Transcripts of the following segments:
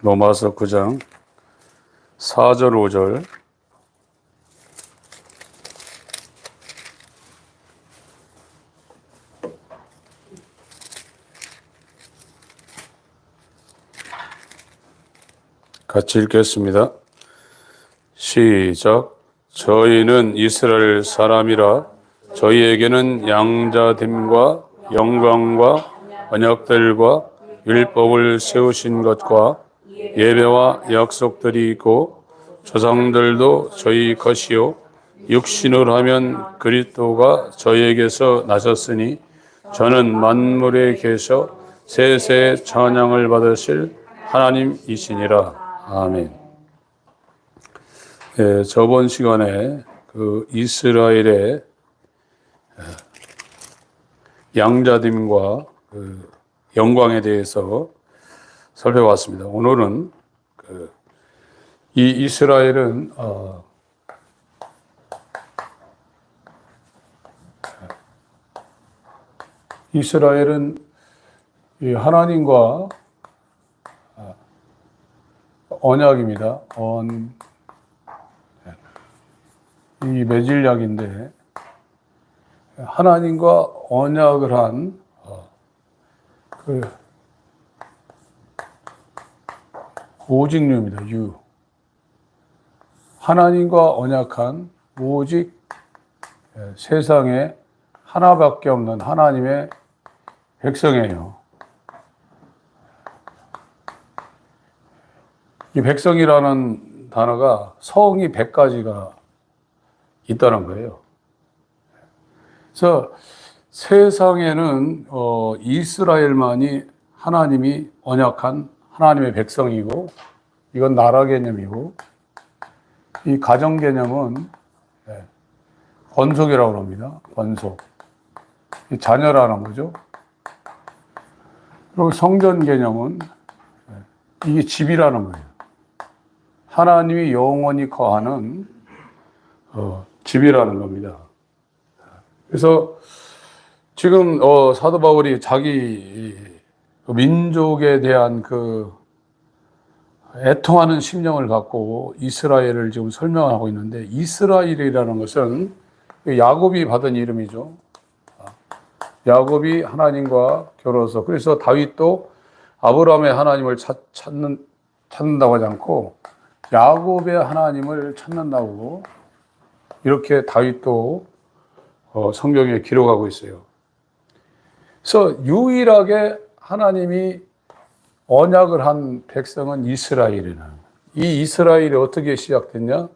로마서 9장 4절 5절 같이 읽겠습니다. 시작. 저희는 이스라엘 사람이라 저희에게는 양자됨과 영광과 언약들과 율법을 세우신 것과 예배와 약속들이 있고 조상들도 저희 것이요 육신으로 하면 그리스도가 저희에게서 나셨으니 저는 만물에 계셔 세세 찬양을 받으실 하나님이시니라. 아멘. 예, 저번 시간에 그 이스라엘의 양자됨과 그 영광에 대해서 살펴봤습니다. 오늘은 이 이스라엘은 이 하나님과 언약입니다. 이 맺을 약인데 하나님과 언약을 한 오직류입니다. 유. 하나님과 언약한 오직 세상에 하나밖에 없는 하나님의 백성이에요. 이 백성이라는 단어가 성이 100가지가 있다는 거예요. 그래서 세상에는 이스라엘만이 하나님이 언약한 하나님의 백성이고, 이건 나라 개념이고, 이 가정 개념은 번속이라고 합니다. 번속. 자녀라는 거죠. 그리고 성전 개념은 이게 집이라는 거예요. 하나님이 영원히 거하는 집이라는 겁니다. 그래서 지금 사도 바울이 자기 민족에 대한 그 애통하는 심령을 갖고 이스라엘을 지금 설명하고 있는데, 이스라엘이라는 것은 야곱이 받은 이름이죠. 야곱이 하나님과 겨뤄서, 그래서 다윗도 아브라함의 하나님을 찾는다고 하지 않고 야곱의 하나님을 찾는다고 이렇게 다윗도 성경에 기록하고 있어요. 그래서 유일하게 하나님이 언약을 한 백성은 이스라엘이나, 이 이스라엘이 어떻게 시작됐냐?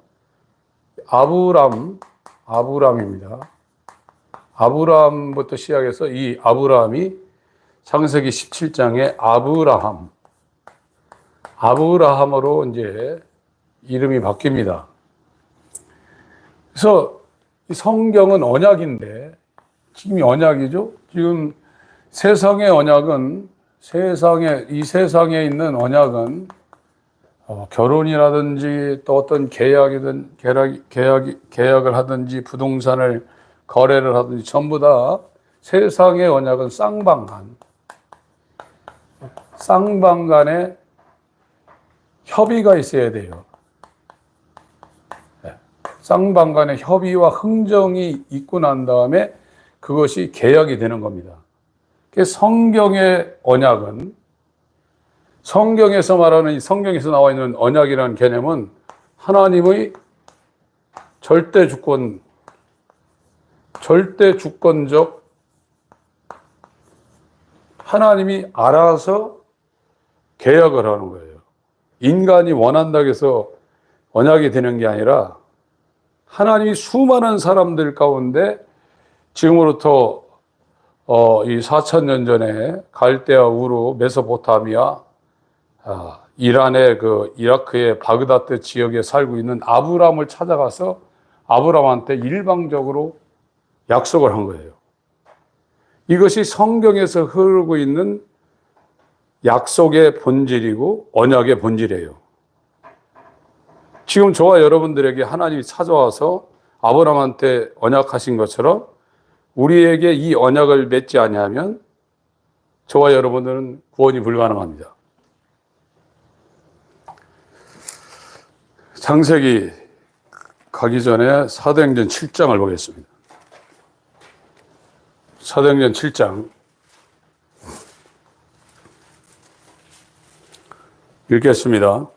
아브람입니다. 아브람부터 시작해서 이 아브람이 창세기 17장에 아브라함으로 이제 이름이 바뀝니다. 그래서 이 성경은 언약인데, 지금 언약이죠. 지금 세상의 언약은, 이 세상에 있는 언약은 결혼이라든지 또 어떤 계약을 하든지 부동산을 거래를 하든지 전부 다 세상의 언약은 쌍방 간에 협의가 있어야 돼요. 쌍방 간의 협의와 흥정이 있고 난 다음에 그것이 계약이 되는 겁니다. 성경의 언약은, 성경에서 말하는, 성경에서 나와 있는 언약이라는 개념은 하나님의 절대주권적, 하나님이 알아서 계약을 하는 거예요. 인간이 원한다고 해서 언약이 되는 게 아니라 하나님이 수많은 사람들 가운데 지금으로부터 이 4,000년 전에 갈대아 우루 메소포타미아 이란의 이라크의 바그다드 지역에 살고 있는 아브람을 찾아가서 아브람한테 일방적으로 약속을 한 거예요. 이것이 성경에서 흐르고 있는 약속의 본질이고 언약의 본질이에요. 지금 저와 여러분들에게 하나님이 찾아와서 아브람한테 언약하신 것처럼 우리에게 이 언약을 맺지 아니하면 저와 여러분들은 구원이 불가능합니다. 창세기 가기 전에 사도행전 7장을 보겠습니다. 사도행전 7장 읽겠습니다.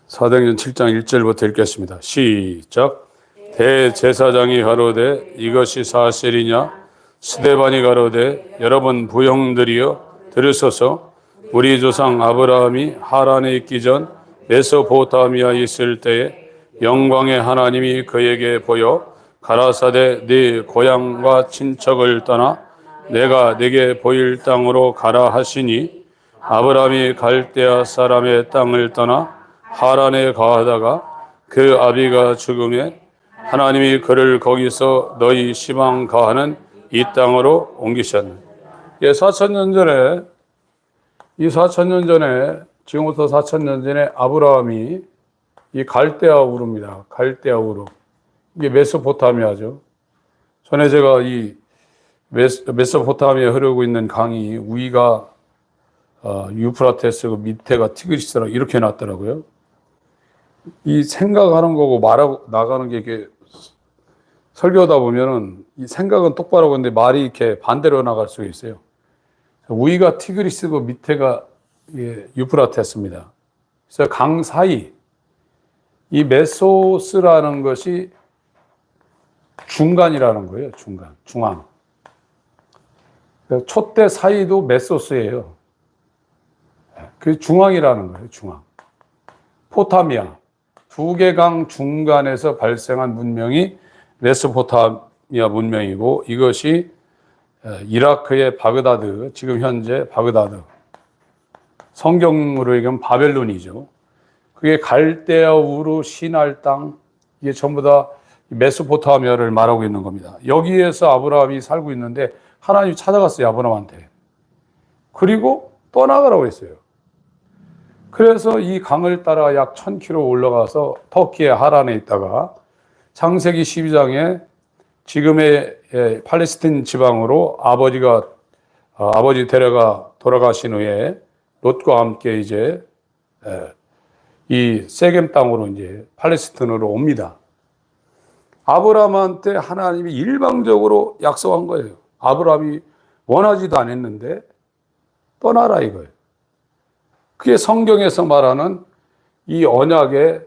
사도행전 7장 1절부터 읽겠습니다. 시작. 대제사장이 가로되 이것이 사실이냐? 스데반이 가로되 여러분 부형들이여 들으소서. 우리 조상 아브라함이 하란에 있기 전 메소포타미아에 있을 때에 영광의 하나님이 그에게 보여 가라사대 네 고향과 친척을 떠나 내가 네게 보일 땅으로 가라 하시니 아브라함이 갈대아 사람의 땅을 떠나 하란에 거하다가 그 아비가 죽음에 하나님이 그를 거기서 너희 시방 거하는 이 땅으로 옮기셨네. 예, 4,000년 전에 이 4,000년 전에 지금부터 4,000년 전에 아브라함이 이 갈대아 우르입니다. 갈대아 우르. 이게 메소포타미아죠. 전에 제가 이 메소포타미아에 흐르고 있는 강이 위가 유프라테스, 그 밑에가 티그리스라 이렇게 놨더라고요. 이 생각하는 거고 말하고 나가는 게 이렇게 설교하다 보면은 이 생각은 똑바로 하는데 말이 이렇게 반대로 나갈 수가 있어요. 위가 티그리스고 밑에가 유프라테스입니다. 그래서 강 사이 이 메소스라는 것이 중간이라는 거예요. 중간, 중앙. 촛대 사이도 메소스예요. 그 중앙이라는 거예요. 중앙. 포타미아. 두 개 강 중간에서 발생한 문명이 메소포타미아 문명이고 이것이 이라크의 바그다드, 지금 현재 바그다드. 성경으로 얘기하면 바벨론이죠. 그게 갈대아 우르 시날 땅, 이게 전부 다 메소포타미아를 말하고 있는 겁니다. 여기에서 아브라함이 살고 있는데 하나님이 찾아갔어요, 아브라함한테. 그리고 떠나가라고 했어요. 그래서 이 강을 따라 약 1000km 올라가서 터키의 하란에 있다가 창세기 12장에 지금의 팔레스틴 지방으로 아버지 데려가 돌아가신 후에 롯과 함께 이제 이 세겜 땅으로 이제 팔레스틴으로 옵니다. 아브라함한테 하나님이 일방적으로 약속한 거예요. 아브라함이 원하지도 않았는데 떠나라 이거예요. 그게 성경에서 말하는 이 언약의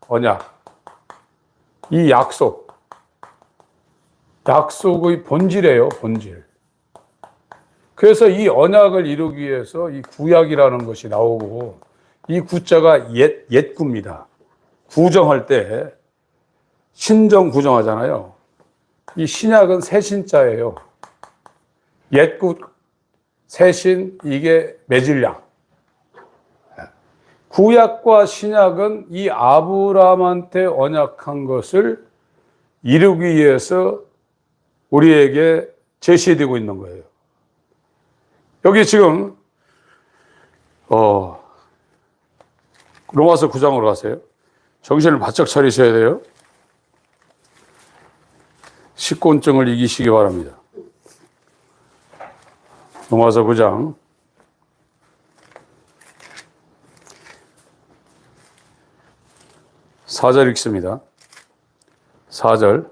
언약, 이 약속의 본질이에요, 본질. 그래서 이 언약을 이루기 위해서 이 구약이라는 것이 나오고 이 구자가 옛구입니다. 구정할 때 신정 구정하잖아요. 이 신약은 새신자예요. 옛구, 새신, 이게 매질량. 구약과 신약은 이 아브라함한테 언약한 것을 이루기 위해서 우리에게 제시되고 있는 거예요. 여기 지금 로마서 9장으로 가세요. 정신을 바짝 차리셔야 돼요. 식곤증을 이기시기 바랍니다. 로마서 9장 4절 읽습니다. 4절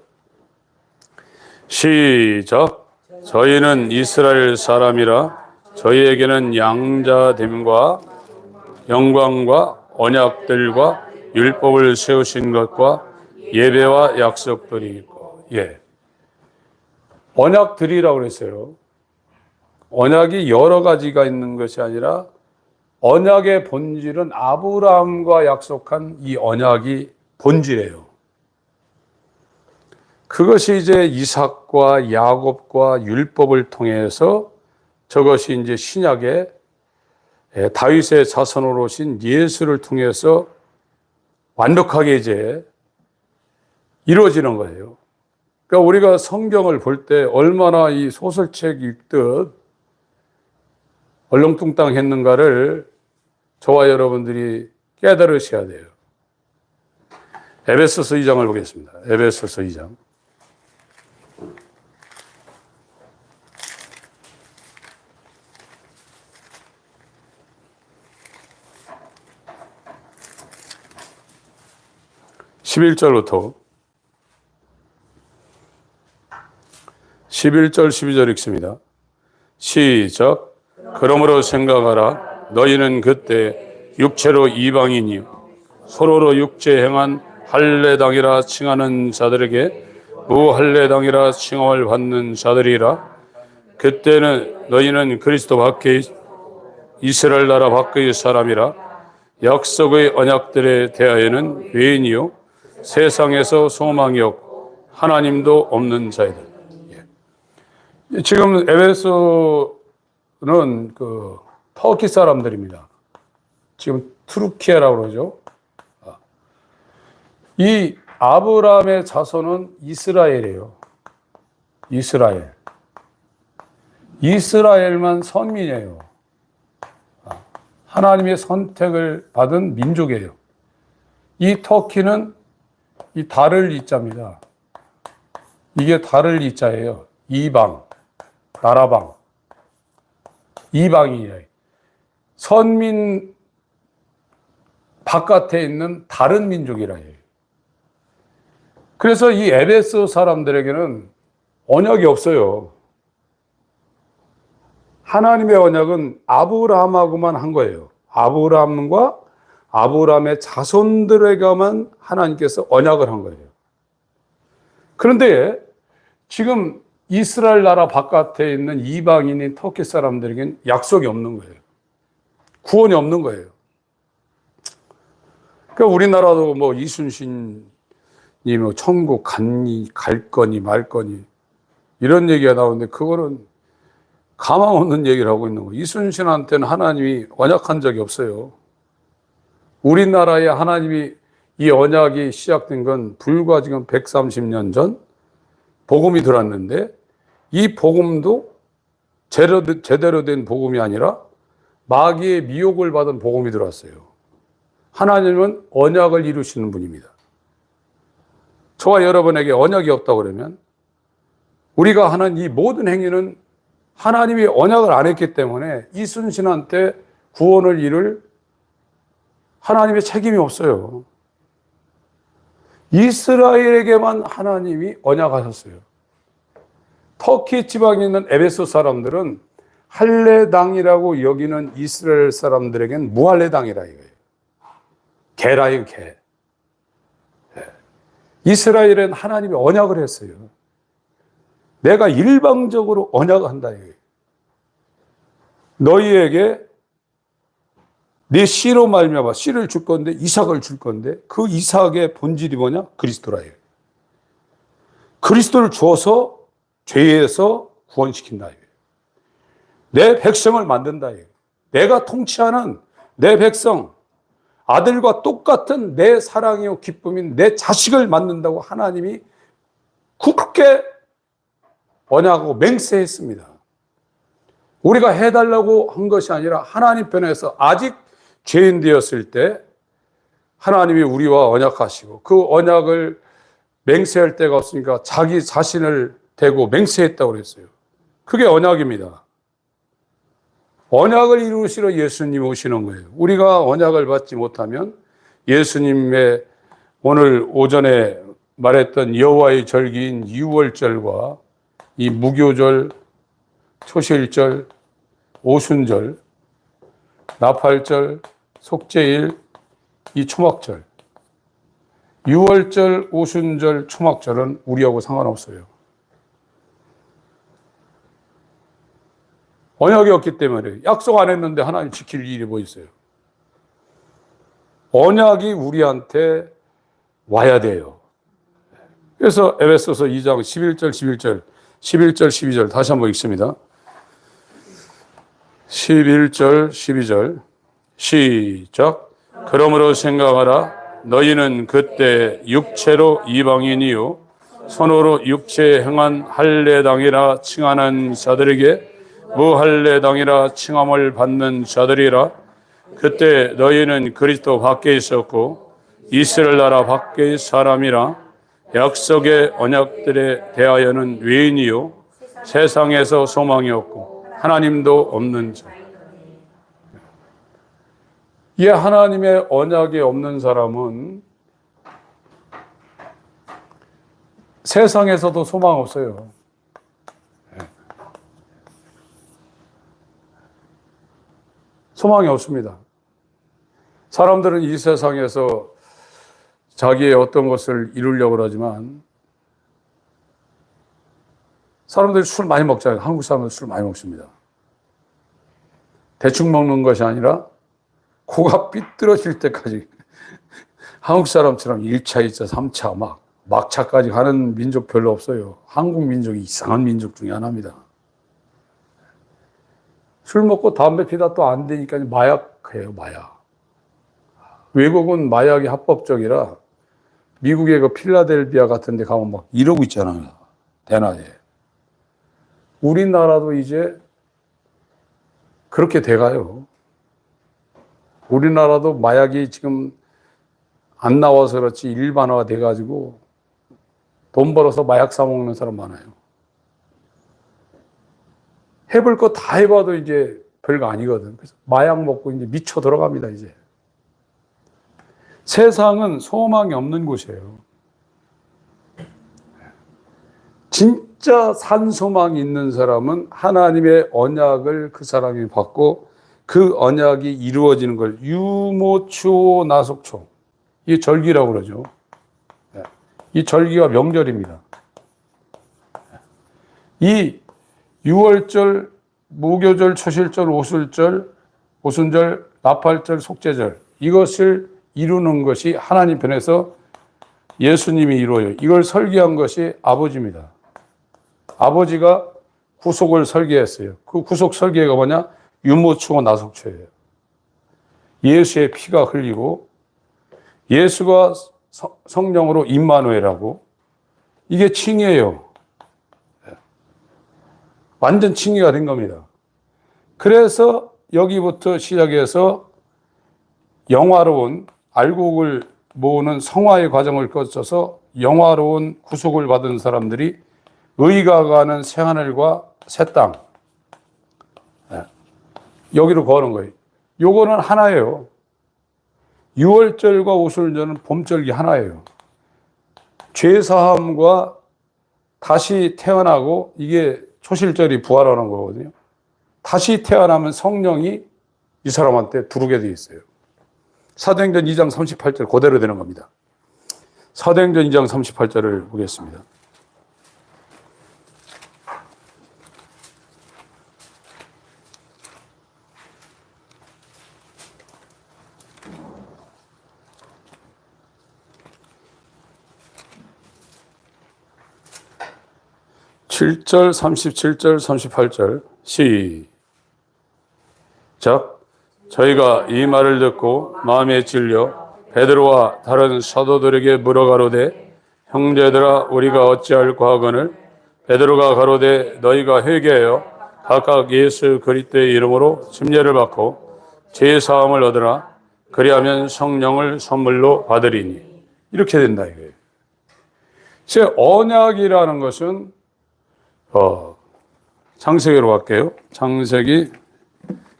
시작. 저희는 이스라엘 사람이라 저희에게는 양자됨과 영광과 언약들과 율법을 세우신 것과 예배와 약속들이 있고, 언약들이라고 그랬어요. 언약이 여러 가지가 있는 것이 아니라 언약의 본질은 아브라함과 약속한 이 언약이 본질이에요. 그것이 이제 이삭과 야곱과 율법을 통해서 저것이 이제 신약의 다윗의 자손으로 오신 예수를 통해서 완벽하게 이제 이루어지는 거예요. 그러니까 우리가 성경을 볼 때 얼마나 이 소설책 읽듯 얼렁뚱땅 했는가를 저와 여러분들이 깨달으셔야 돼요. 에베소서 2장을 보겠습니다. 에베소서 2장. 11절부터 11절 12절 읽습니다. 시작. 그러므로 생각하라. 너희는 그때 육체로 이방인이요 서로로 육체 행한 할례당이라 칭하는 자들에게 무할례당이라 칭함을 받는 자들이라. 그때는 너희는 그리스도 밖에 이스라엘 나라 밖의 사람이라. 약속의 언약들에 대하여는 외인이요 세상에서 소망이 없고 하나님도 없는 자이다. 지금 에베소는 그 터키 사람들입니다. 지금 투르키에라고 그러죠. 이 아브라함의 자손은 이스라엘이에요. 이스라엘만 선민이에요. 하나님의 선택을 받은 민족이에요. 이 터키는 이 달을 이자입니다. 이게 달을 이자예요. 이방, 나라방, 이방이에요. 선민 바깥에 있는 다른 민족이라 해요. 그래서 이 에베소 사람들에게는 언약이 없어요. 하나님의 언약은 아브라함하고만 한 거예요. 아브라함과 아브라함의 자손들에게만 하나님께서 언약을 한 거예요. 그런데 지금 이스라엘 나라 바깥에 있는 이방인인 터키 사람들에게는 약속이 없는 거예요. 구원이 없는 거예요. 그러니까 우리나라도 뭐 이순신이 뭐 천국 갈 거니 말 거니 이런 얘기가 나오는데 그거는 가망 없는 얘기를 하고 있는 거예요. 이순신한테는 하나님이 언약한 적이 없어요. 우리나라에 하나님이 이 언약이 시작된 건 불과 지금 130년 전 복음이 들어왔는데 이 복음도 제대로 된 복음이 아니라 마귀의 미혹을 받은 복음이 들어왔어요. 하나님은 언약을 이루시는 분입니다. 저와 여러분에게 언약이 없다고 그러면 우리가 하는 이 모든 행위는 하나님이 언약을 안 했기 때문에 이순신한테 구원을 이룰 하나님의 책임이 없어요. 이스라엘에게만 하나님이 언약하셨어요. 터키 지방에 있는 에베소 사람들은 할례당이라고 여기는 이스라엘 사람들에게는 무할례당이라 이거예요. 개라요, 개. 이스라엘은 하나님이 언약을 했어요. 내가 일방적으로 언약을 한다 이거예요. 너희에게 내 씨로 말미암아 씨를 줄 건데 이삭을 줄 건데 그 이삭의 본질이 뭐냐? 그리스도라 이거예요. 그리스도를 주어서 죄에서 구원시킨다 이거예요. 내 백성을 만든다 이거예요. 내가 통치하는 내 백성 아들과 똑같은 내 사랑이요 기쁨인 내 자식을 만든다고 하나님이 굳게 언약하고 맹세했습니다. 우리가 해달라고 한 것이 아니라 하나님 편에서 아직 죄인 되었을 때 하나님이 우리와 언약하시고 그 언약을 맹세할 데가 없으니까 자기 자신을 대고 맹세했다고 그랬어요. 그게 언약입니다. 언약을 이루시러 예수님이 오시는 거예요. 우리가 언약을 받지 못하면 예수님의 오늘 오전에 말했던 여호와의 절기인 유월절과 이 무교절, 초실절, 오순절, 나팔절, 속죄일, 이 초막절, 유월절, 오순절, 초막절은 우리하고 상관없어요. 언약이 없기 때문에 약속 안 했는데 하나님 지킬 일이 뭐 있어요? 언약이 우리한테 와야 돼요. 그래서 에베소서 2장 11절 12절 다시 한번 읽습니다. 11절 12절 시작. 그러므로 생각하라. 너희는 그때 육체로 이방인이요 손으로 육체에 행한 할례당이라 칭하는 자들에게 무할례당이라 칭함을 받는 자들이라. 그때 너희는 그리스도 밖에 있었고 이스라엘 나라 밖의 사람이라. 약속의 언약들에 대하여는 외인이요 세상에서 소망이 없고 하나님도 없는 자. 이 하나님의 언약이 없는 사람은 세상에서도 소망 없어요. 소망이 없습니다. 사람들은 이 세상에서 자기의 어떤 것을 이루려고 하지만 사람들이 술 많이 먹잖아요. 한국 사람들 술 많이 먹습니다. 대충 먹는 것이 아니라 코가 삐뚤어질 때까지 한국 사람처럼 1차, 2차, 3차 막 막차까지 가는 민족 별로 없어요. 한국 민족이 이상한 민족 중에 하나입니다. 술 먹고 담배 피다 또 안 되니까 마약해요, 마약. 외국은 마약이 합법적이라 미국의 그 필라델비아 같은 데 가면 막 이러고 있잖아요. 대낮에. 우리나라도 이제 그렇게 돼가요. 우리나라도 마약이 지금 안 나와서 그렇지 일반화가 돼가지고 돈 벌어서 마약 사먹는 사람 많아요. 해볼 거 다 해봐도 이제 별거 아니거든. 그래서 마약 먹고 이제 미쳐 들어갑니다, 이제. 세상은 소망이 없는 곳이에요. 진짜 산소망이 있는 사람은 하나님의 언약을 그 사람이 받고 그 언약이 이루어지는 걸 유모추오 나속초, 이게 절기라고 그러죠. 이 절기가 명절입니다. 이 6월절, 무교절, 초실절, 오순절, 나팔절, 속죄절, 이것을 이루는 것이 하나님 편에서 예수님이 이루어요. 이걸 설계한 것이 아버지입니다. 아버지가 구속을 설계했어요. 그 구속 설계가 뭐냐? 유모추오 나속초예요. 예수의 피가 흘리고 예수가 성령으로 임마누엘하고, 이게 칭의예요. 완전 칭의가 된 겁니다. 그래서 여기부터 시작해서 영화로운 알곡을 모으는 성화의 과정을 거쳐서 영화로운 구속을 받은 사람들이 의가 가는 새하늘과 새 땅, 여기로 거는 거예요. 요거는 하나예요. 6월절과 오순절은 봄절기 하나예요. 죄사함과 다시 태어나고, 이게 초실절이 부활하는 거거든요. 다시 태어나면 성령이 이 사람한테 두르게 돼 있어요. 사도행전 2장 38절 그대로 되는 겁니다. 사도행전 2장 38절을 보겠습니다. (7절) (37절) (38절) 시작. 저희가 이 말을 듣고 마음에 찔려 베드로와 다른 사도들에게 물어가로되, 형제들아 우리가 어찌할까 하거늘, 베드로가 가로되, 너희가 회개하여 각각 예수 그리스도의 이름으로 침례를 받고 제사함을 얻으라. 그리하면 성령을 선물로 받으리니. 이렇게 된다 이거예요. 제 언약이라는 것은 창세기로 갈게요. 창세기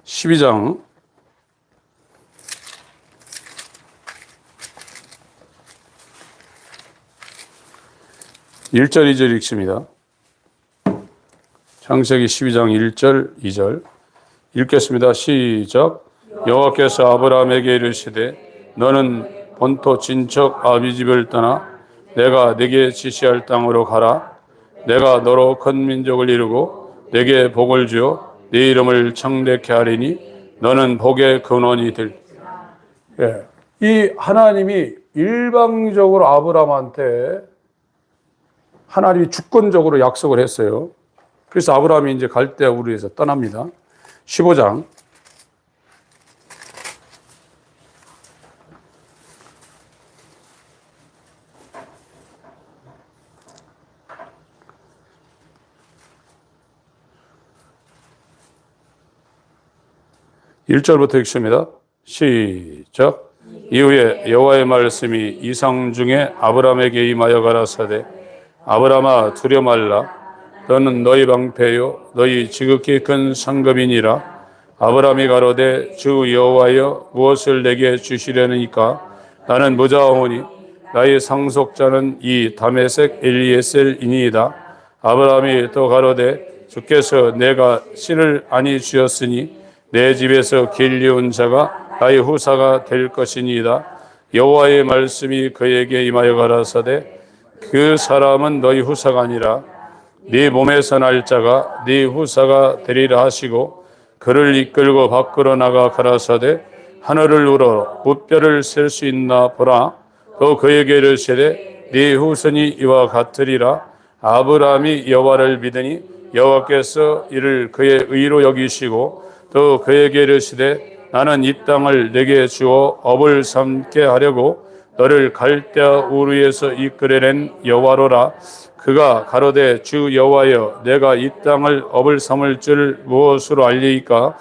12장 1절 2절 읽습니다. 창세기 12장 1절 2절 읽겠습니다. 시작. 여호와께서 아브라함에게 이르시되, 너는 본토 친척 아비 집을 떠나 내가 네게 지시할 땅으로 가라. 내가 너로 큰 민족을 이루고 네게 복을 주어 네 이름을 창대케 하리니 너는 복의 근원이 될. 이 하나님이 일방적으로 아브라함한테 하나님이 주권적으로 약속을 했어요. 그래서 아브라함이 이제 갈대아 우르에서 떠납니다. 15장 1절부터 읽습니다. 시작. 이후에 여호와의 말씀이 이상 중에 아브라함에게 임하여 가라사대, 아브라함아 두려 말라. 너는 너희 방패요 너희 지극히 큰 상급이니라. 아브라함이 가로되, 주 여호와여 무엇을 내게 주시려니까? 나는 무자오니 나의 상속자는 이 다메섹 엘리에셀이니이다. 아브라함이 또 가로되 주께서 내가 씨를 아니 주었으니 내 집에서 길리온 자가 나의 후사가 될 것이니이다. 여호와의 말씀이 그에게 임하여 가라사대 그 사람은 너희 후사가 아니라 네 몸에서 날 자가 네 후사가 되리라 하시고 그를 이끌고 밖으로 나가 가라사대 하늘을 우러 무뼈를 셀 수 있나 보라. 또 그에게 이르시되 네 후손이 이와 같으리라. 아브라함이 여호와를 믿으니 여호와께서 이를 그의 의로 여기시고 또 그에게 이르시되 나는 이 땅을 내게 주어 업을 삼게 하려고 너를 갈대아 우르에서 이끌어낸 여호와로라. 그가 가로되 주 여호와여 내가 이 땅을 업을 삼을 줄 무엇으로 알리이까?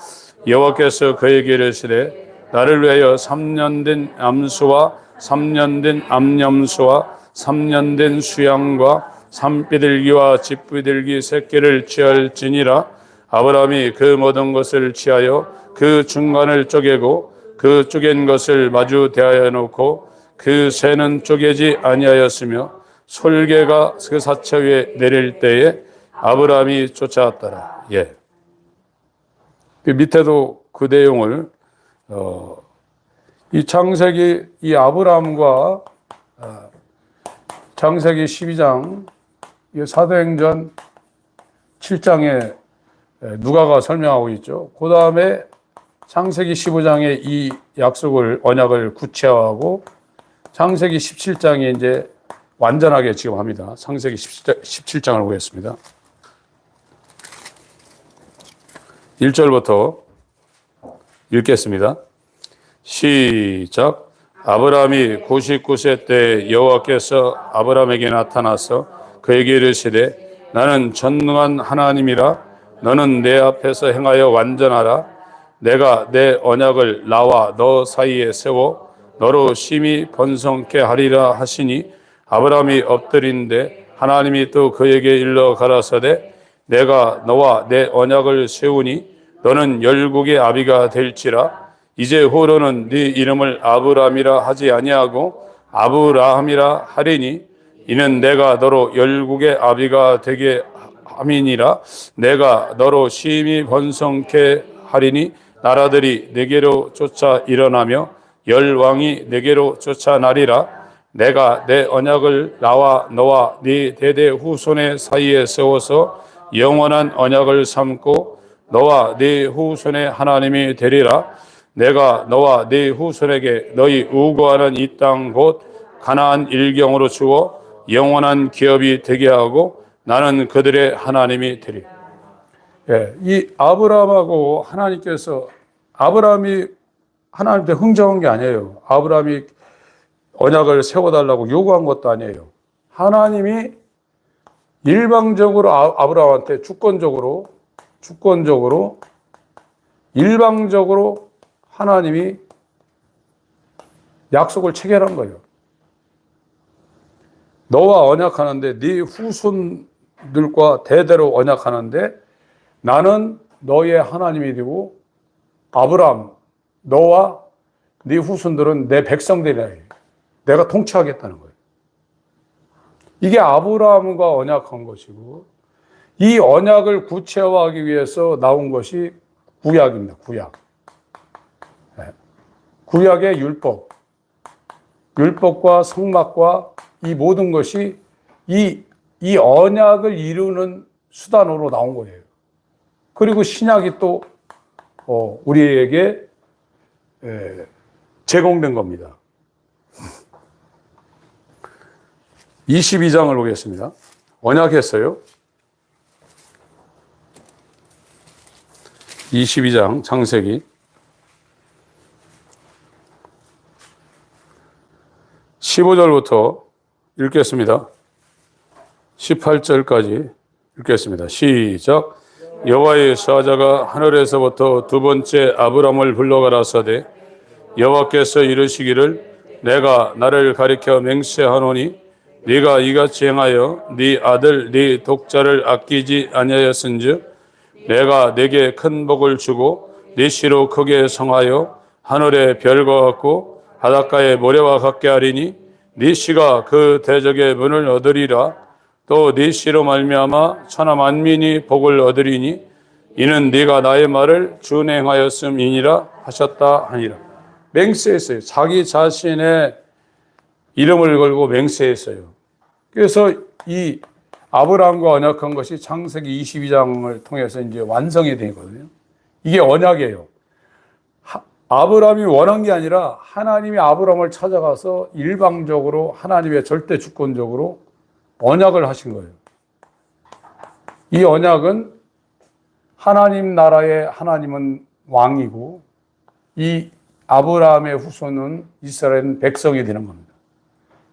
여호와께서 그에게 이르시되 나를 위하여 3년 된 암수와 3년 된 암염수와 3년 된 수양과 산비둘기와 집비둘기 새끼를 취할지니라. 아브라함이 그 모든 것을 취하여 그 중간을 쪼개고 그 쪼갠 것을 마주 대하여 놓고 그 새는 쪼개지 아니하였으며 솔개가 그 사체 위에 내릴 때에 아브라함이 쫓아왔더라. 예. 그 밑에도 그 내용을 이 창세기 이 아브라함과 창세기 12장 사도행전 7장에 누가가 설명하고 있죠. 그 다음에 창세기 15장에 이 약속을 언약을 구체화하고 창세기 17장에 이제 완전하게 지금 합니다. 창세기 17장을 보겠습니다. 1절부터 읽겠습니다. 시작. 아브라함이 99세 때 여호와께서 아브라함에게 나타나서 그에게 이르시되 나는 전능한 하나님이라 너는 내 앞에서 행하여 완전하라. 내가 내 언약을 나와 너 사이에 세워 너로 심히 번성케 하리라 하시니 아브라함이 엎드린데 하나님이 또 그에게 일러 가라사대 내가 너와 내 언약을 세우니 너는 열국의 아비가 될지라. 이제 후로는 네 이름을 아브라함이라 하지 아니하고 아브라함이라 하리니 이는 내가 너로 열국의 아비가 되게 함이니라. 내가 너로 심히 번성케 하리니 나라들이 내게로 쫓아 일어나며 열왕이 내게로 쫓아나리라. 내가 내 언약을 나와 너와 네 대대 후손의 사이에 세워서 영원한 언약을 삼고 너와 네 후손의 하나님이 되리라. 내가 너와 네 후손에게 너희 우거하는 이 땅 곧 가나안 일경으로 주어 영원한 기업이 되게 하고 나는 그들의 하나님이 되리. 예, 이 아브라함하고 하나님께서 아브라함이 하나님한테 흥정한 게 아니에요. 아브라함이 언약을 세워달라고 요구한 것도 아니에요. 하나님이 일방적으로 아브라함한테 주권적으로 일방적으로 하나님이 약속을 체결한 거예요. 너와 언약하는데 네 후손들과 대대로 언약하는데 나는 너의 하나님이 되고 아브라함 너와 네 후손들은 내 백성들이라. 내가 통치하겠다는 거예요. 이게 아브라함과 언약한 것이고 이 언약을 구체화하기 위해서 나온 것이 구약입니다. 구약. 구약의 율법과 성막과 이 모든 것이 이 언약을 이루는 수단으로 나온 거예요. 그리고 신약이 또 우리에게 제공된 겁니다. 22장을 보겠습니다. 언약했어요. 22장 창세기 15절부터 읽겠습니다. 18절까지 읽겠습니다. 시작. 여호와의 사자가 하늘에서부터 두 번째 아브람을 불러가라사대 여호와께서 이르시기를 내가 나를 가리켜 맹세하노니 네가 이같이 행하여 네 아들 네 독자를 아끼지 아니하였은즉 내가 네게 큰 복을 주고 네 씨로 크게 성하여 하늘의 별과 같고 바닷가의 모래와 같게 하리니 네 씨가 그 대적의 문을 얻으리라. 또 네 씨로 말미암아 천하 만민이 복을 얻으리니 이는 네가 나의 말을 준행하였음이니라 하셨다 하니라. 맹세했어요. 자기 자신의 이름을 걸고 맹세했어요. 그래서 이 아브라함과 언약한 것이 창세기 22장을 통해서 이제 완성이 되거든요. 이게 언약이에요. 아브라함이 원한 게 아니라 하나님이 아브라함을 찾아가서 일방적으로 하나님의 절대 주권적으로 언약을 하신 거예요. 이 언약은 하나님 나라의 하나님은 왕이고 이 아브라함의 후손은 이스라엘은 백성이 되는 겁니다.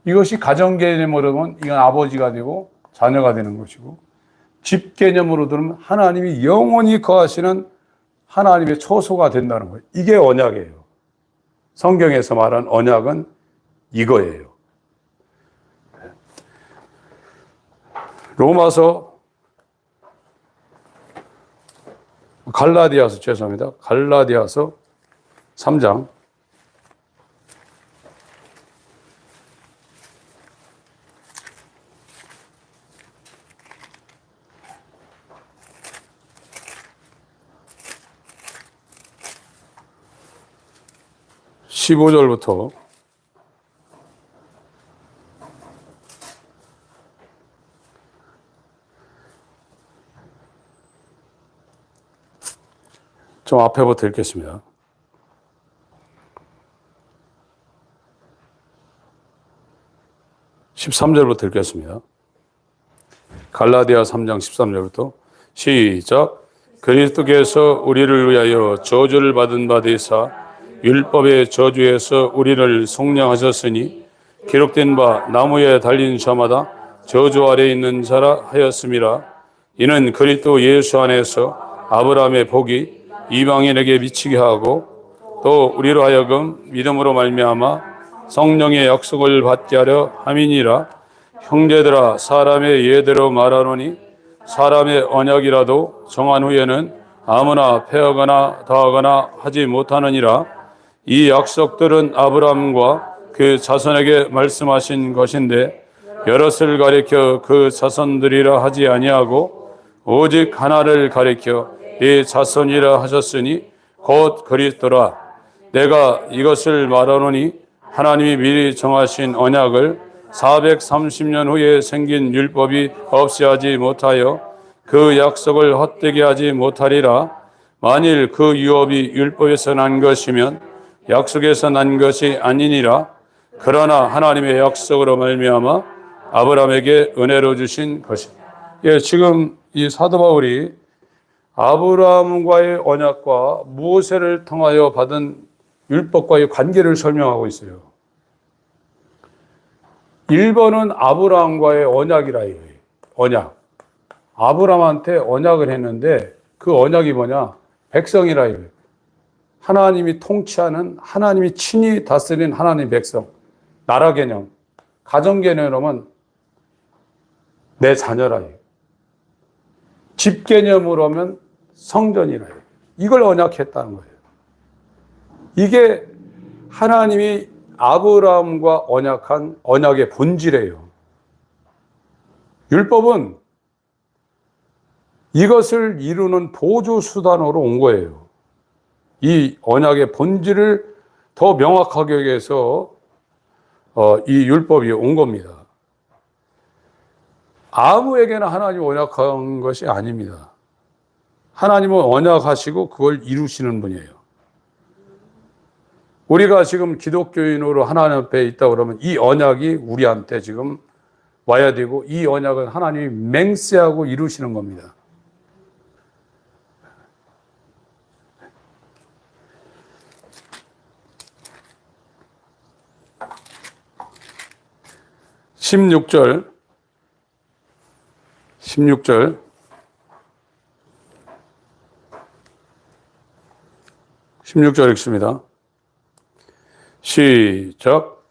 이것이 가정 개념으로 보면 이건 아버지가 되고 자녀가 되는 것이고 집 개념으로 들으면 하나님이 영원히 거하시는 하나님의 초소가 된다는 거예요. 이게 언약이에요. 성경에서 말한 언약은 이거예요. 로마서 갈라디아서 죄송합니다. 갈라디아서 3장 15절부터 좀 앞에부터 읽겠습니다. 13절부터 읽겠습니다. 갈라디아 3장 13절부터 시작. 그리스도께서 우리를 위하여 저주를 받은 바 되사 율법의 저주에서 우리를 속량하셨으니 기록된 바 나무에 달린 자마다 저주 아래 있는 자라 하였음이라. 이는 그리스도 예수 안에서 아브라함의 복이 이방인에게 미치게 하고 또 우리로 하여금 믿음으로 말미암아 성령의 약속을 받게 하려 함이니라. 형제들아, 사람의 예대로 말하노니 사람의 언약이라도 정한 후에는 아무나 패하거나 더하거나 하지 못하느니라. 이 약속들은 아브라함과 그 자손에게 말씀하신 것인데 여럿을 가리켜 그 자손들이라 하지 아니하고 오직 하나를 가리켜 네 자손이라 하셨으니 곧 그리스도라. 내가 이것을 말하노니 하나님이 미리 정하신 언약을 430년 후에 생긴 율법이 없애하지 못하여 그 약속을 헛되게 하지 못하리라. 만일 그 유업이 율법에서 난 것이면 약속에서 난 것이 아니니라. 그러나 하나님의 약속으로 말미암아 아브라함에게 은혜로 주신 것이. 예, 지금 이 사도 바울이 아브라함과의 언약과 모세를 통하여 받은 율법과의 관계를 설명하고 있어요. 1번은 아브라함과의 언약이라 이거예요. 언약. 아브라함한테 언약을 했는데 그 언약이 뭐냐? 백성이라 이거예요. 하나님이 통치하는, 하나님이 친히 다스린 하나님 백성. 나라 개념. 가정 개념으로는 내 자녀라 이거예요. 집 개념으로 하면 성전이라 이거예요. 이걸 언약했다는 거예요. 이게 하나님이 아브라함과 언약한 언약의 본질이에요. 율법은 이것을 이루는 보조 수단으로 온 거예요. 이 언약의 본질을 더 명확하게 하기 위해서 이 율법이 온 겁니다. 아무에게나 하나님 언약한 것이 아닙니다. 하나님은 언약하시고 그걸 이루시는 분이에요. 우리가 지금 기독교인으로 하나님 앞에 있다 그러면 이 언약이 우리한테 지금 와야 되고 이 언약은 하나님이 맹세하고 이루시는 겁니다. (16절) 읽습니다. 시작.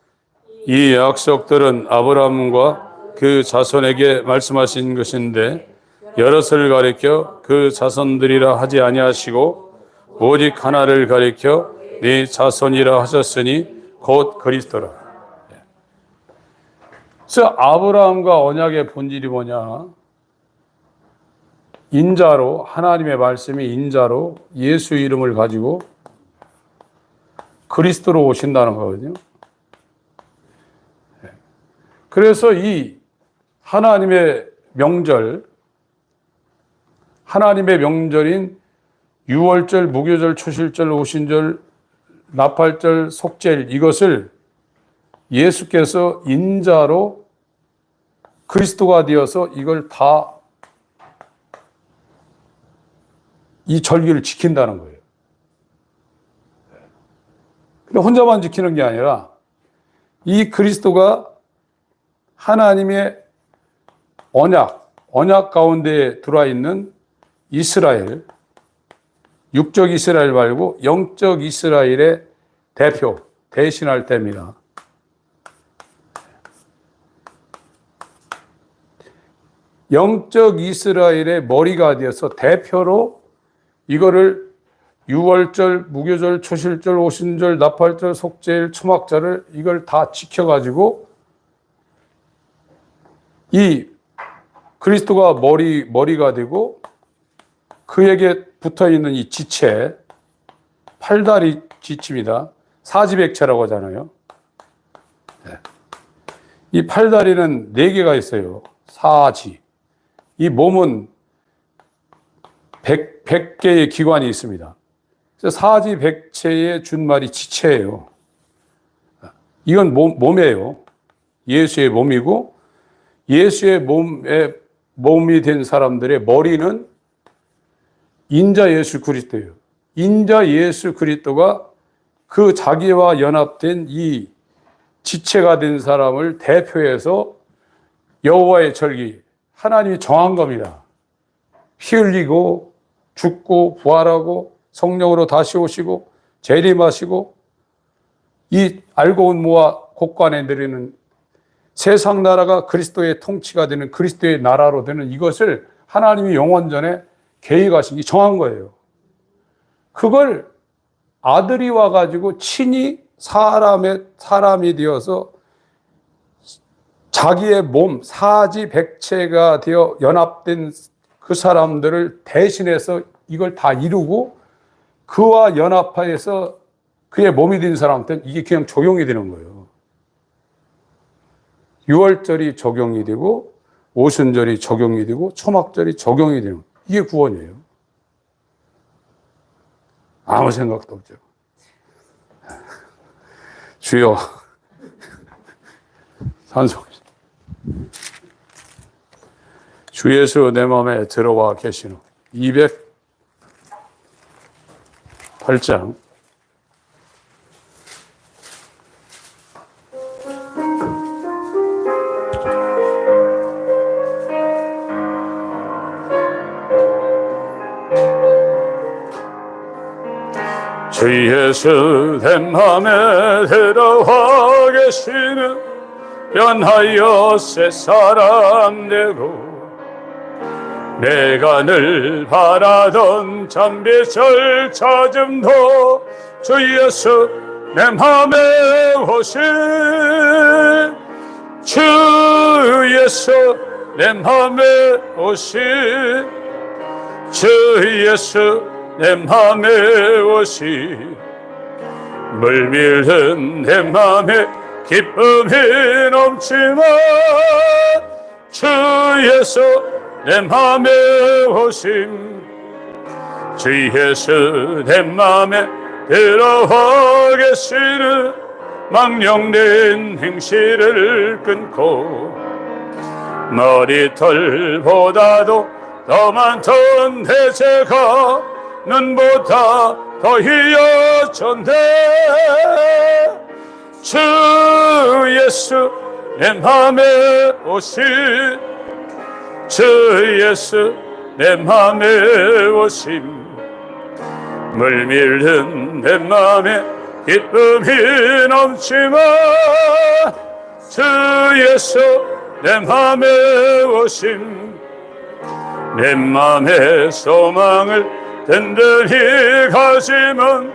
이 약속들은 아브라함과 그 자손에게 말씀하신 것인데 여럿을 가리켜 그 자손들이라 하지 아니하시고 오직 하나를 가리켜 네 자손이라 하셨으니 곧 그리스도라. 그래서 아브라함과 언약의 본질이 뭐냐? 인자로, 하나님의 말씀이 인자로 예수 이름을 가지고 그리스도로 오신다는 거거든요. 그래서 이 하나님의 명절인 유월절, 무교절, 초실절, 오신절, 나팔절, 속죄일, 이것을 예수께서 인자로 그리스도가 되어서 이걸 다 이 절기를 지킨다는 거예요. 근데 혼자만 지키는 게 아니라 이 그리스도가 하나님의 언약 가운데 들어와 있는 이스라엘, 육적 이스라엘 말고 영적 이스라엘의 대표, 대신할 때입니다. 영적 이스라엘의 머리가 되어서 대표로 이거를 유월절, 무교절, 초실절, 오신절, 나팔절, 속죄일, 초막절을 이걸 다 지켜가지고 이 그리스도가 머리가 되고 그에게 붙어 있는 이 지체, 팔다리 지체입니다. 사지백체라고 하잖아요. 이 팔다리는 4개가 있어요. 사지. 이 몸은 100개의 기관이 있습니다. 그래서 사지백체의 준말이 지체예요. 이건 몸이에요. 예수의 몸이고 예수의 몸이 된 사람들의 머리는 인자 예수 그리스도예요. 인자 예수 그리스도가 그 자기와 연합된 이 지체가 된 사람을 대표해서 여호와의 절기, 하나님이 정한 겁니다. 피 흘리고 죽고 부활하고 성령으로 다시 오시고 재림하시고 이 알고 온 무와 곳간에 내리는 세상 나라가 그리스도의 통치가 되는 그리스도의 나라로 되는 이것을 하나님이 영원전에 계획하신 게 정한 거예요. 그걸 아들이 와가지고 친히 사람이 되어서 자기의 몸, 사지백체가 되어 연합된 그 사람들을 대신해서 이걸 다 이루고 그와 연합하여서 그의 몸이 된 사람한테는 이게 그냥 적용이 되는 거예요. 유월절이 적용이 되고 오순절이 적용이 되고 초막절이 적용이 되는 거예요. 이게 구원이에요. 아무 생각도 없죠. 주여 산속 주 예수 내 마음에 들어와 계시노. 208장 주 예수 내 맘에 들어와 계시는 변하여 새 사람 되고 내가 늘 바라던 잠빛을 찾음도 주 예수 내 맘에 오신 주 예수 내 맘에 오신 주 예수 내 맘에 오신 물밀은 내 맘에 기쁨이 넘치만 주 예수 내 맘에 오심 주 예수 내 맘에 들어와 계시는 망령된 행실을 끊고 머리털보다도 더 많던 대제가 눈보다 더 희어졌네 주 예수 내 맘에 오신 주 예수 내 맘에 오심 물밀는 내 맘에 기쁨이 넘치마 주 예수 내 맘에 오심 내 맘의 소망을 든든히 가지면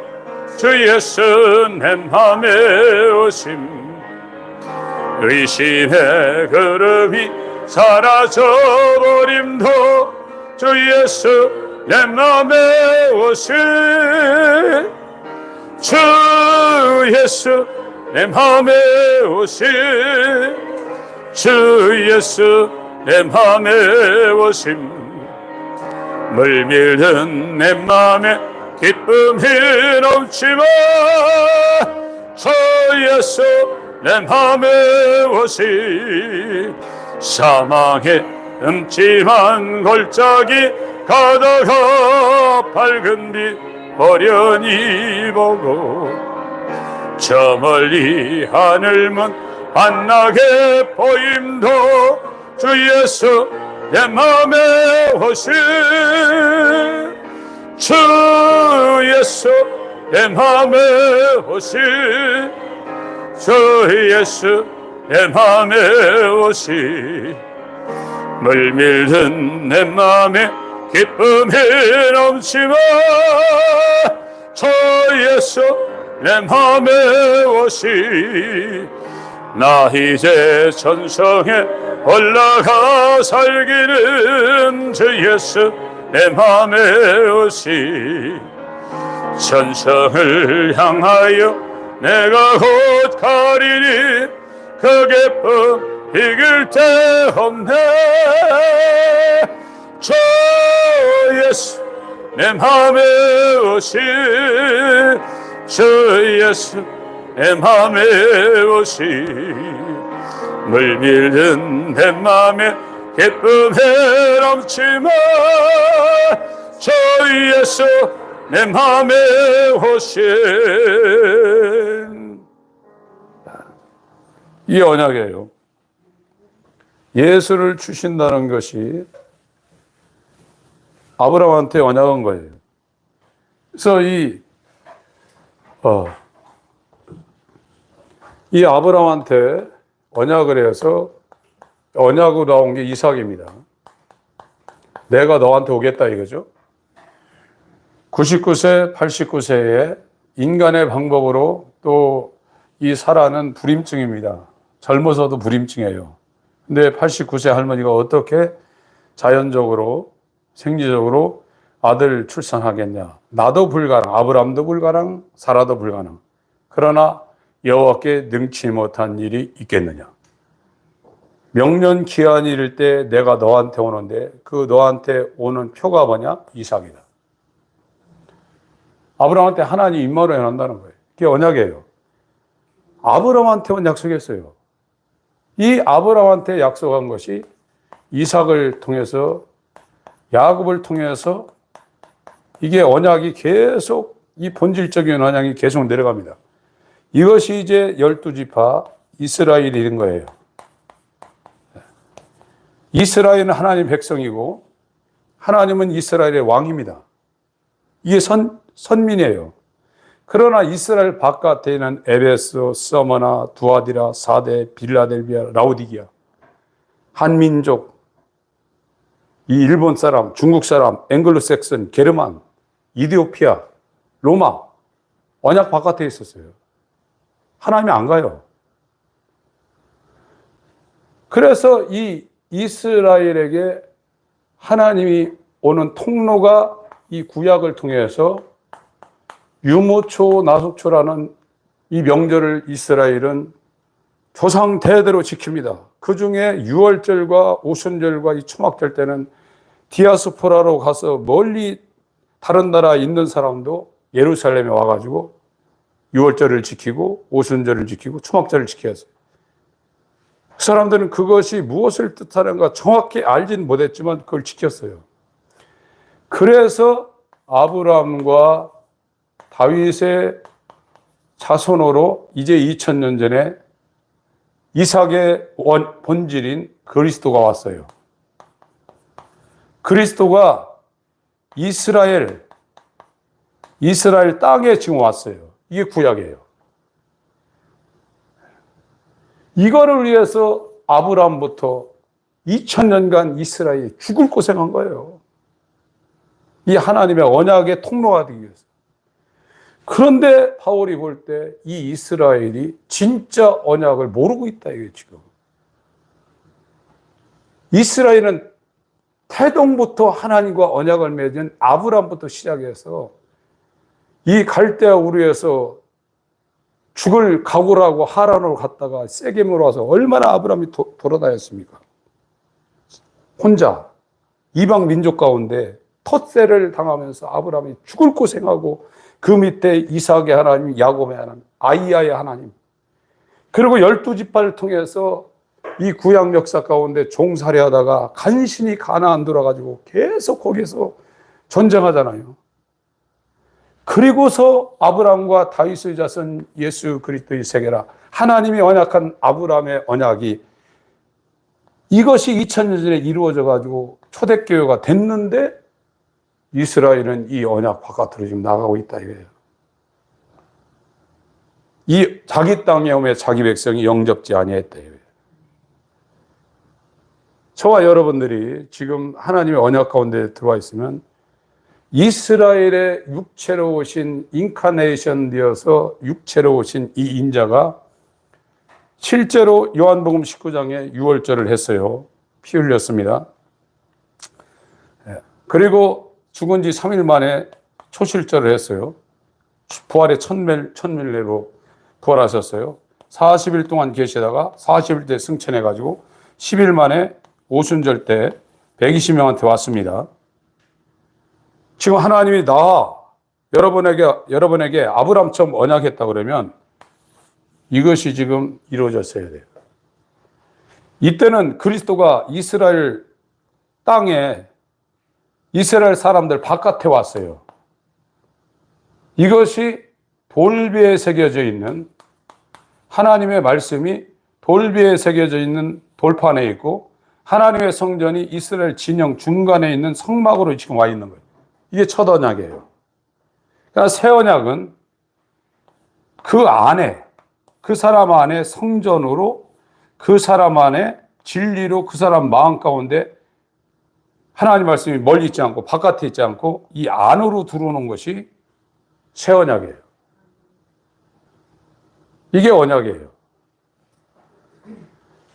주 예수 내 맘에 오심 의심의 그름이 사라져버림도 주 예수 내 맘에 오신 주 예수 내 맘에 오신 주 예수 내 맘에 오심 물밀는 내 맘에 기쁨이 넘치마 주 예수 내 맘에 오시 사망의 음침한 골짜기 가다가 밝은 빛 어련히 보고 저 멀리 하늘문 환하게 보임도 주 예수 내 맘에 오시 주 예수 내 맘에 오시 주 예수 내 맘에 오시 물밀든 내 맘에 기쁨이 넘치마 주 예수 내 맘에 오시 나 이제 천성에 올라가 살기는 주 예수 내 맘에 오시 천성을 향하여 내가 곧 가리니 그 기쁨 이길 데 없네 주 예수 내 맘에 오시 주 예수 내 맘에 오시 물밀든 내 맘에 기쁨에 넘치마 주 예수 내 맘에 오신 이 언약이에요. 예수를 주신다는 것이 아브라함한테 언약한 거예요. 그래서 이 아브라함한테 언약을 해서 언약으로 나온 게 이삭입니다. 내가 너한테 오겠다 이거죠. 99세, 89세에 인간의 방법으로 또 이 사라는 불임증입니다. 젊어서도 불임증이에요. 근데 89세 할머니가 어떻게 자연적으로 생리적으로 아들 출산하겠냐. 나도 불가능, 아브라함도 불가능, 사라도 불가능. 그러나 여호와께 능치 못한 일이 있겠느냐. 명년 기한이 이를 때 내가 너한테 오는데 그 너한테 오는 표가 뭐냐? 이삭이다. 아브라함한테 하나님 임마로 해놓는다는 거예요. 그게 언약이에요. 아브라함한테만 약속했어요. 이 아브라함한테 약속한 것이 이삭을 통해서 야곱을 통해서 이게 언약이 계속 이 본질적인 언약이 계속 내려갑니다. 이것이 이제 12지파 이스라엘이 된 거예요. 이스라엘은 하나님 백성이고 하나님은 이스라엘의 왕입니다. 이게 선민이에요. 그러나 이스라엘 바깥에 있는 에베소, 서머나, 두아디라, 사데, 빌라델비아, 라오디기아, 한민족, 이 일본 사람, 중국 사람, 앵글로색슨, 게르만, 이디오피아, 로마, 언약 바깥에 있었어요. 하나님이 안 가요. 그래서 이 이스라엘에게 하나님이 오는 통로가 이 구약을 통해서 유모초, 나속초라는 이 명절을 이스라엘은 조상 대대로 지킵니다. 그 중에 유월절과 오순절과 이 초막절 때는 디아스포라로 가서 멀리 다른 나라에 있는 사람도 예루살렘에 와가지고 유월절을 지키고 오순절을 지키고 초막절을 지켜야 했어요. 그 사람들은 그것이 무엇을 뜻하는가 정확히 알지는 못했지만 그걸 지켰어요. 그래서 아브라함과 다윗의 자손으로 이제 2000년 전에 이삭의 본질인 그리스도가 왔어요. 그리스도가 이스라엘 땅에 지금 왔어요. 이게 구약이에요. 이거를 위해서 아브라함부터 2000년간 이스라엘이 죽을 고생한 거예요. 이 하나님의 언약의 통로가 되기 위해서. 그런데 바울이 볼 때 이 이스라엘이 진짜 언약을 모르고 있다 이게 지금. 이스라엘은 태동부터 하나님과 언약을 맺은 아브람부터 시작해서 이 갈대아 우르에서 죽을 각오를 하고 하란으로 갔다가 세겜으로 와서 얼마나 아브람이 돌아다녔습니까? 혼자 이방 민족 가운데 텃세를 당하면서 아브람이 죽을 고생하고 그 밑에 이삭의 하나님, 야곱의 하나님, 아이야의 하나님, 그리고 12지파를 통해서 이 구약 역사 가운데 종살이하다가 간신히 가나안 들어가지고 계속 거기서 전쟁하잖아요. 그리고서 아브람과 다윗의 자손 예수 그리스도의 세계라, 하나님이 언약한 아브람의 언약이 이것이 2000년 전에 이루어져 가지고 초대교회가 됐는데 이스라엘은 이 언약 바깥으로 지금 나가고 있다 이거예요. 이 자기 땅에 오매 자기 백성이 영접지 아니했다 이거예요. 저와 여러분들이 지금 하나님의 언약 가운데 들어와 있으면 이스라엘의 육체로 오신 인카네이션 되어서 육체로 오신 이 인자가 실제로 요한복음 19장에 유월절을 했어요. 피 흘렸습니다. 그리고 죽은 지 3일 만에 초실절을 했어요. 부활의 천밀례로 부활하셨어요. 40일 동안 계시다가 40일 때 승천해가지고 10일 만에 오순절 때 120명한테 왔습니다. 지금 하나님이 여러분에게 아브람처럼 언약했다 그러면 이것이 지금 이루어졌어야 돼요. 이때는 그리스도가 이스라엘 땅에 이스라엘 사람들 바깥에 왔어요. 이것이 돌비에 새겨져 있는 하나님의 말씀이 돌비에 새겨져 있는 돌판에 있고 하나님의 성전이 이스라엘 진영 중간에 있는 성막으로 지금 와 있는 거예요. 이게 첫 언약이에요. 그러니까 새 언약은 그 안에, 그 사람 안에 성전으로, 그 사람 안에 진리로 그 사람 마음 가운데 하나님 말씀이 멀리 있지 않고 바깥에 있지 않고 이 안으로 들어오는 것이 새 언약이에요. 이게 언약이에요.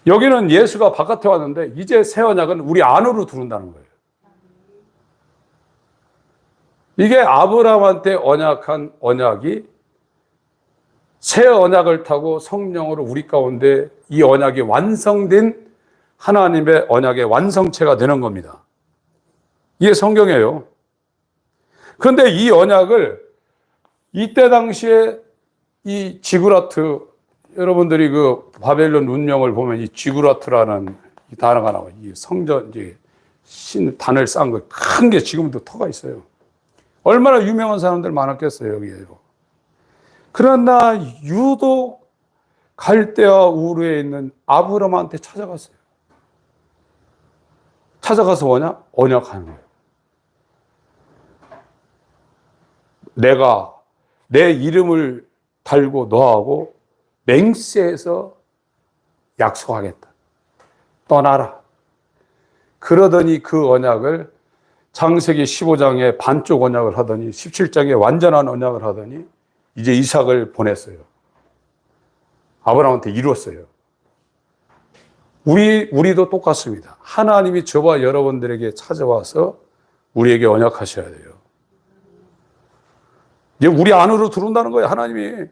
여기는 예수가 바깥에 왔는데 이제 새 언약은 우리 안으로 들어온다는 거예요. 이게 아브라함한테 언약한 언약이 새 언약을 타고 성령으로 우리 가운데 이 언약이 완성된 하나님의 언약의 완성체가 되는 겁니다. 이게 성경이에요. 그런데 이 언약을 이때 당시에 이 지구라트, 여러분들이 그 바벨론 운명을 보면 이 지구라트라는 이 단어가 나와요. 이 성전, 이제 단을 쌓은 거 큰 게 지금도 터가 있어요. 얼마나 유명한 사람들 많았겠어요, 여기에. 그러나 유독 갈대아 우르에 있는 아브람한테 찾아갔어요. 찾아가서 뭐냐? 언약하는 거예요. 내가 내 이름을 달고 너하고 맹세해서 약속하겠다. 떠나라. 그러더니 그 언약을 창세기 15장에 반쪽 언약을 하더니 17장에 완전한 언약을 하더니 이제 이삭을 보냈어요. 아브라함한테 이뤘어요. 우리도 똑같습니다. 하나님이 저와 여러분들에게 찾아와서 우리에게 언약하셔야 돼요. 이제 우리 안으로 들어온다는 거예요, 하나님이.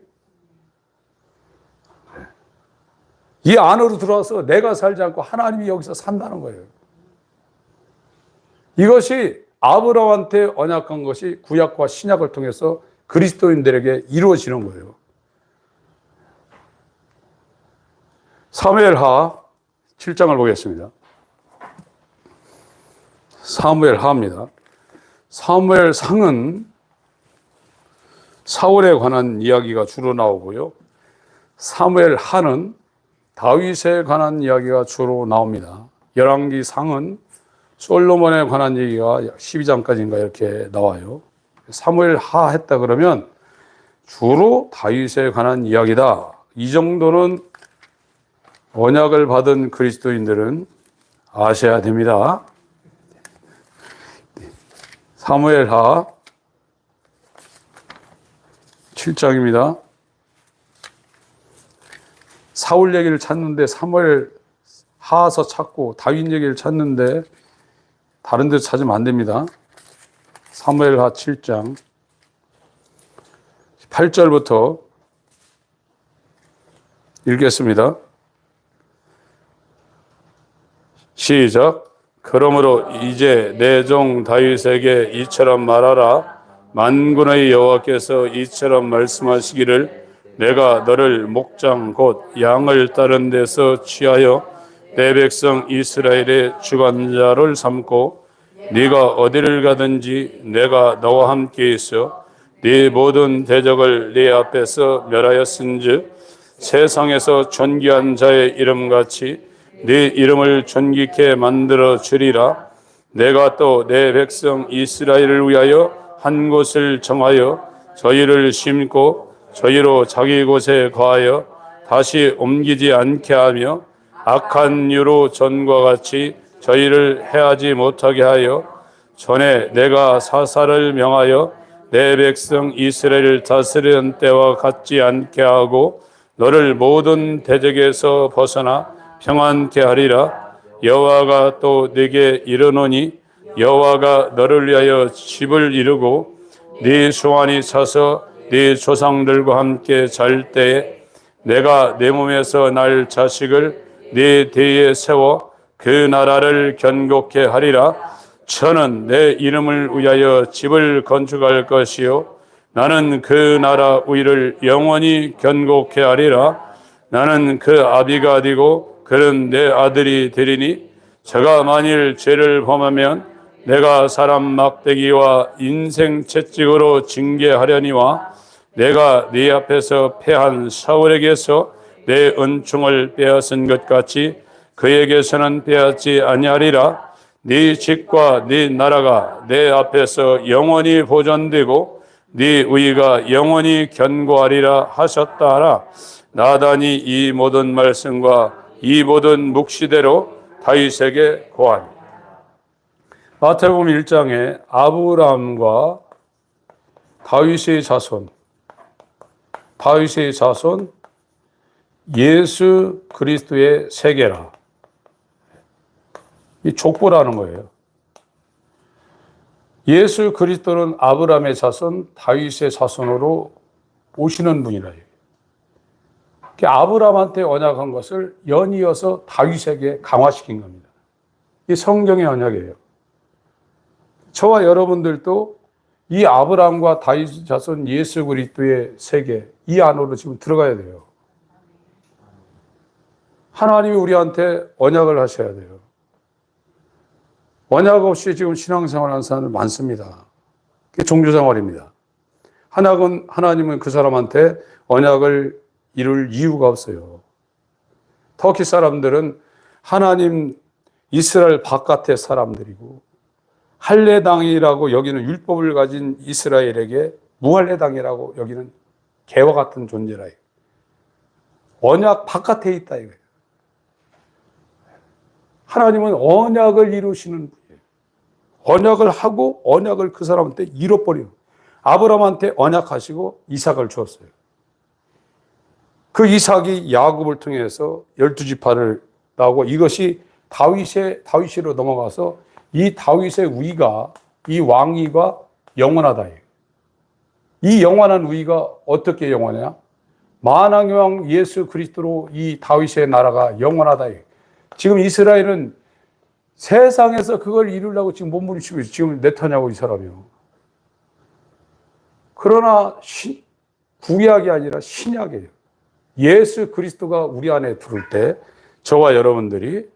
이 안으로 들어와서 내가 살지 않고 하나님이 여기서 산다는 거예요. 이것이 아브라함한테 언약한 것이 구약과 신약을 통해서 그리스도인들에게 이루어지는 거예요. 사무엘하 7장을 보겠습니다. 사무엘하입니다. 사무엘상은 사울에 관한 이야기가 주로 나오고요. 사무엘하는 다윗에 관한 이야기가 주로 나옵니다. 열왕기상은 솔로몬에 관한 얘기가 12장까지인가 이렇게 나와요. 사무엘하 했다 그러면 주로 다윗에 관한 이야기다. 이 정도는 언약을 받은 그리스도인들은 아셔야 됩니다. 사무엘하 7장입니다. 사울 얘기를 찾는데 사무엘 하서 찾고 다윗 얘기를 찾는데 다른 데서 찾으면 안 됩니다. 사무엘하 7장 8절부터 읽겠습니다. 시작. 그러므로 이제 내 종 다윗에게 이처럼 말하라. 만군의 여호와께서 이처럼 말씀하시기를 내가 너를 목장 곧 양을 따른 데서 취하여 내 백성 이스라엘의 주관자를 삼고 네가 어디를 가든지 내가 너와 함께 있어 네 모든 대적을 네 앞에서 멸하였은즉 세상에서 존귀한 자의 이름같이 네 이름을 존귀케 만들어 주리라. 내가 또 내 백성 이스라엘을 위하여 한 곳을 정하여 저희를 심고 저희로 자기 곳에 거하여 다시 옮기지 않게 하며 악한 유로 전과 같이 저희를 해하지 못하게 하여 전에 내가 사사를 명하여 내 백성 이스라엘을 다스리는 때와 같지 않게 하고 너를 모든 대적에서 벗어나 평안케 하리라. 여호와가 또 네게 이르노니 여호와가 너를 위하여 집을 이루고 네 수완이 차서 네 조상들과 함께 잘 때에 내가 내 몸에서 날 자식을 네 뒤에 세워 그 나라를 견고케 하리라. 저는 내 이름을 위하여 집을 건축할 것이요 나는 그 나라 위를 영원히 견고케 하리라. 나는 그 아비가 되고 그는 내 아들이 되리니 저가 만일 죄를 범하면 내가 사람 막대기와 인생 채찍으로 징계하려니와 내가 네 앞에서 패한 사울에게서 내 은총을 빼앗은 것 같이 그에게서는 빼앗지 아니하리라. 네 집과 네 나라가 내 앞에서 영원히 보존되고 네 의가 영원히 견고하리라 하셨다 하라. 나단이 이 모든 말씀과 이 모든 묵시대로 다윗에게 고하니. 마태복음 1장에 아브라함과 다윗의 자손 예수 그리스도의 세계라. 이 족보라는 거예요. 예수 그리스도는 아브라함의 자손, 다윗의 자손으로 오시는 분이라. 아브라함한테 언약한 것을 연이어서 다윗에게 강화시킨 겁니다. 이 성경의 언약이에요. 저와 여러분들도 이 아브라함과 다윗 자손 예수 그리스도의 세계, 이 안으로 지금 들어가야 돼요. 하나님이 우리한테 언약을 하셔야 돼요. 언약 없이 지금 신앙생활하는 사람들 많습니다. 그게 종교생활입니다. 하나님은 그 사람한테 언약을 이룰 이유가 없어요. 터키 사람들은 하나님 이스라엘 바깥의 사람들이고 할례당이라고 여기는 율법을 가진 이스라엘에게 무할례당이라고 여기는 개와 같은 존재라. 언약 바깥에 있다 이거예요. 하나님은 언약을 이루시는 분이에요. 언약을 하고 언약을 그 사람한테 잃어버려요. 아브라함한테 언약하시고 이삭을 주었어요. 그 이삭이 야곱을 통해서 12지파를 나오고 이것이 다윗으로 넘어가서 이 다윗의 위가, 이 왕위가 영원하다. 이 영원한 위가 어떻게 영원하냐? 만왕의 왕 예수 그리스도로 이 다윗의 나라가 영원하다. 지금 이스라엘은 세상에서 그걸 이루려고 지금 몸부림치고 있어요. 지금 네타냐후 이 사람이요. 그러나 구약이 아니라 신약이에요. 예수 그리스도가 우리 안에 들어올 때 저와 여러분들이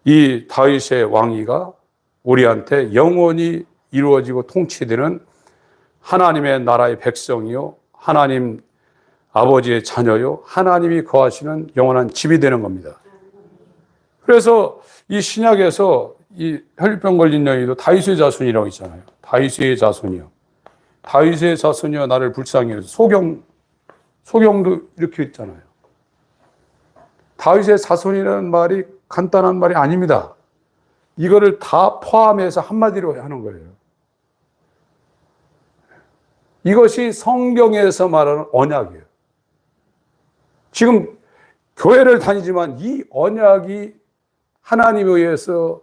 이 다윗의 왕위가 우리한테 영원히 이루어지고 통치되는 하나님의 나라의 백성이요 하나님 아버지의 자녀요 하나님이 거하시는 영원한 집이 되는 겁니다. 그래서 이 신약에서 이 혈병 걸린 여인도 다윗의 자손이라고 있잖아요. 다윗의 자손이요. 다윗의 자손이여 나를 불쌍히 여기소서. 소경도 이렇게 있잖아요. 다윗의 자손이라는 말이 간단한 말이 아닙니다. 이거를 다 포함해서 한마디로 하는 거예요. 이것이 성경에서 말하는 언약이에요. 지금 교회를 다니지만 이 언약이 하나님에 의해서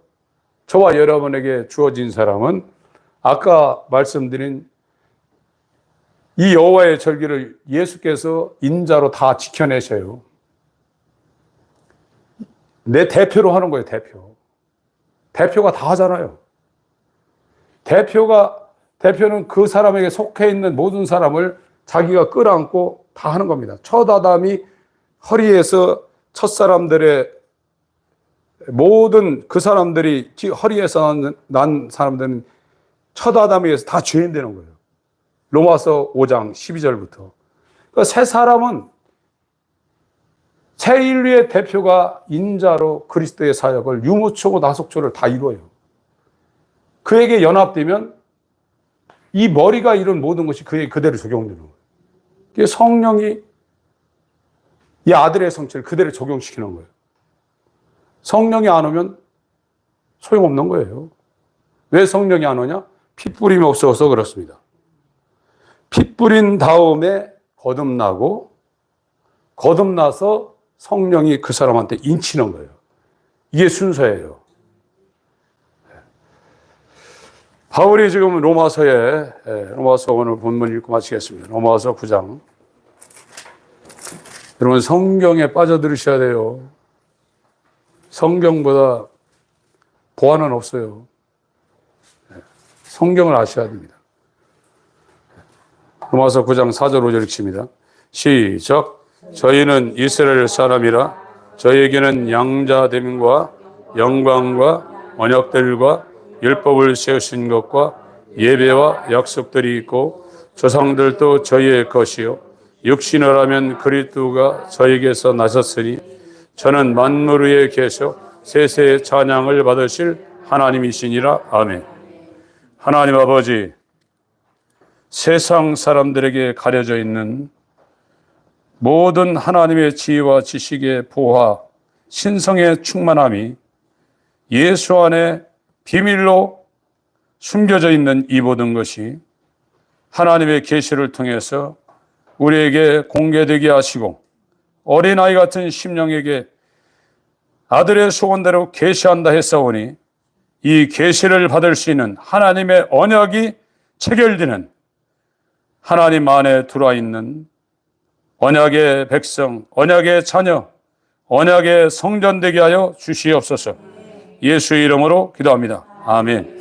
저와 여러분에게 주어진 사람은 아까 말씀드린 이 여호와의 절기를 예수께서 인자로 다 지켜내셔요. 내 대표로 하는 거예요, 대표. 대표가 다 하잖아요. 대표는 그 사람에게 속해 있는 모든 사람을 자기가 끌어안고 다 하는 겁니다. 첫 아담이 허리에서 첫 사람들의 모든 그 사람들이 허리에서 난 사람들은 첫 아담에 의해서 다 죄인 되는 거예요. 로마서 5장 12절부터. 그러니까 새 사람은 새 인류의 대표가 인자로 그리스도의 사역을 유무초고 나속초를 다 이루어요. 그에게 연합되면 이 머리가 이룬 모든 것이 그에게 그대로 적용되는 거예요. 그게 성령이 이 아들의 성체를 그대로 적용시키는 거예요. 성령이 안 오면 소용없는 거예요. 왜 성령이 안 오냐? 피 뿌림이 없어서 그렇습니다. 피 뿌린 다음에 거듭나고 거듭나서 성령이 그 사람한테 인치는 거예요. 이게 순서예요. 바울이 지금 로마서 오늘 본문 읽고 마치겠습니다. 로마서 9장. 여러분 성경에 빠져들으셔야 돼요. 성경보다 보안은 없어요. 성경을 아셔야 됩니다. 로마서 9장 4절 5절 읽습니다. 시작. 저희는 이스라엘 사람이라 저희에게는 양자됨과 영광과 언약들과 율법을 세우신 것과 예배와 약속들이 있고 조상들도 저희의 것이요 육신을 하면 그리스도가 저에게서 나셨으니 저는 만물 위에 계셔 세세의 찬양을 받으실 하나님이시니라. 아멘. 하나님 아버지, 세상 사람들에게 가려져 있는 모든 하나님의 지혜와 지식의 보화, 신성의 충만함이 예수 안에 비밀로 숨겨져 있는 이 모든 것이 하나님의 계시를 통해서 우리에게 공개되게 하시고 어린아이 같은 심령에게 아들의 소원대로 계시한다 했사오니 이 계시를 받을 수 있는 하나님의 언약이 체결되는 하나님 안에 들어와 있는 언약의 백성, 언약의 자녀, 언약의 성전되게 하여 주시옵소서. 예수의 이름으로 기도합니다. 아멘.